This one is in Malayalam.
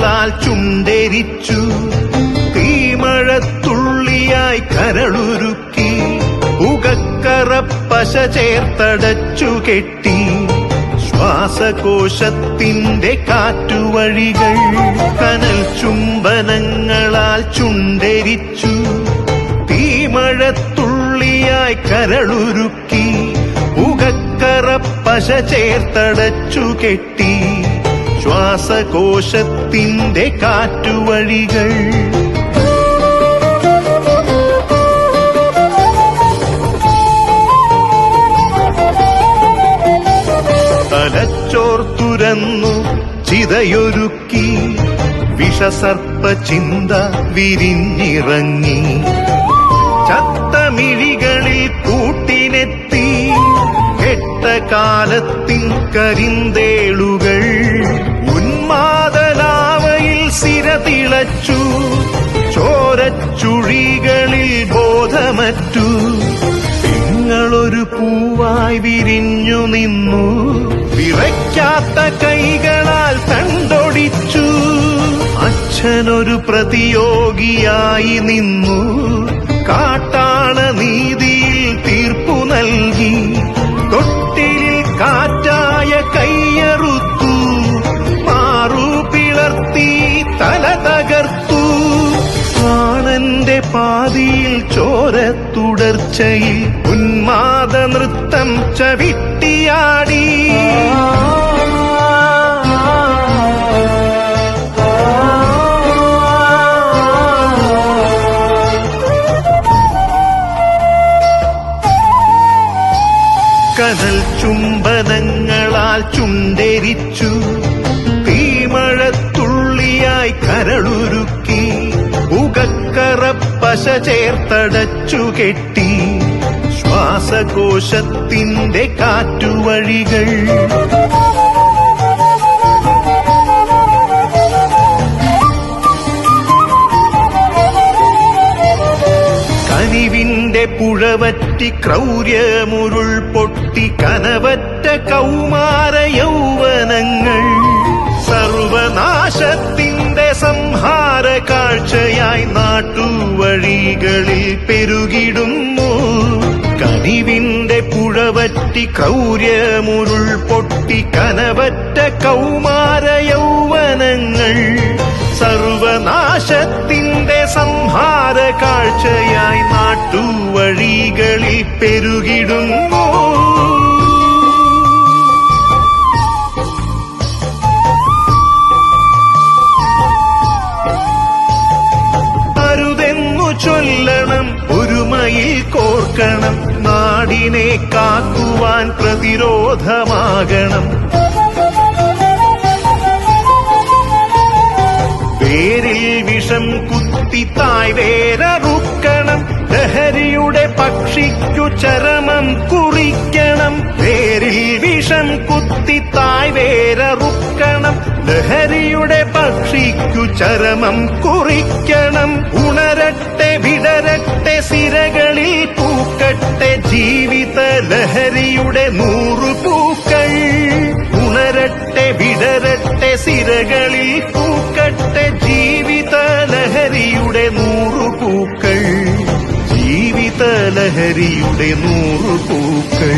ചുംബനങ്ങളാൽ ചുണ്ടെരിച്ചു, തീമഴത്തുള്ളിയായി കരളുരുക്കി, പുകക്കറപ്പശ ചേർത്തടച്ചു കെട്ടി, ശ്വാസകോശത്തിന്റെ കാറ്റുവഴികൾ കനൽ ചുംബനങ്ങളാൽ ചുണ്ടെരിച്ചു, തീമഴത്തുള്ളിയായി കരളുരുക്കി, പുകക്കറപ്പശ ചേർത്തടച്ചു കെട്ടി, ശ്വാസകോശത്തിന്റെ കാറ്റുവഴികൾ. തലച്ചോർത്തുരന്നു ചിതയൊരുക്കി, വിഷസർപ്പ ചിന്ത വിരിഞ്ഞിറങ്ങി, ചത്തമിഴികളിൽ കൂട്ടിനെത്തി, കെട്ട കാലത്തിൻ കരിന്തേളുകൾ, ഉന്മാദലാവയിൽ സിരതിളച്ചു, ചോരച്ചുഴികളിൽ ബോധമറ്റു, നിങ്ങളൊരു പൂവായി വിരിഞ്ഞു നിന്നു, വിറയ്ക്കാത്ത കൈകളാൽ തണ്ടൊടിച്ചു, അച്ഛനൊരു പ്രതിയോഗിയായി നിന്നു, കാട്ടാള നീതിയിൽ തീർപ്പു നൽകി, തൊട്ടിലിൽ കാറ്റായ കൈയറുത്തു, മാറു പിളർത്തി തല തകർത്തു, പ്രാണന്റെ പാതിയിൽ ചോരത്തുടർച്ചയിൽ ഉന്മാദ നൃത്തം ചവിട്ടിയാടി. കനൽ ചുംബനങ്ങളാൽ ചുണ്ടെരിച്ചു, തീമഴത്തുള്ളിയായി കരളുരുക്കി, പുകക്കറപ്പശ ചേർത്തടച്ചു കെട്ടി, ശ്വാസകോശത്തിന്റെ കാറ്റുവഴികൾ. കനിവിന്റെ പുഴവറ്റി ക്രൗര്യമുരുൾ പൊട്ടി, കനവറ്റ കൗമാര യൗവനങ്ങൾ, സർവനാശത്തിന്റെ സംഹാര കാഴ്ചയായി നാട്ടുവഴികളിൽ പെരുകിടുന്നു. കനിവിന്റെ പുഴവറ്റി ക്രൗര്യമുരുൾ പൊട്ടി, കനവറ്റ കൗമാര യൗവനങ്ങൾ, സർവനാശത്തിന്റെ സംഹാര കാഴ്ചയായി നാട്ടുവഴികളിൽ പെരുകിടുന്നു. അരുതെന്നു ചൊല്ലണം, ഒരുമയിൽ കോർക്കണം, നാടിനെ കാക്കുവാൻ പ്രതിരോധമാകണം. വേരിൽ വിഷം കുത്തി തായ് വേരറുക്കണം, ലഹരിയുടെ പക്ഷിക്കു ചരമം കുറിക്കണം. വേരിൽ വിഷം കുത്തി തായ് വേരറുക്കണം, ലഹരിയുടെ പക്ഷിക്കു ചരമം കുറിക്കണം. ഉണരട്ടെ വിടരട്ടെ സിരകളിൽ പൂക്കട്ടെ, ജീവിത ലഹരിയുടെ 100 പൂക്കൾ. ഉണരട്ടെ വിടരട്ടെ സിരകളിൽ പൂക്കട്ടെ, ജീവിത ലഹരിയുടെ 100 പൂക്കൾ. ജീവിത ലഹരിയുടെ 100 പൂക്കൾ.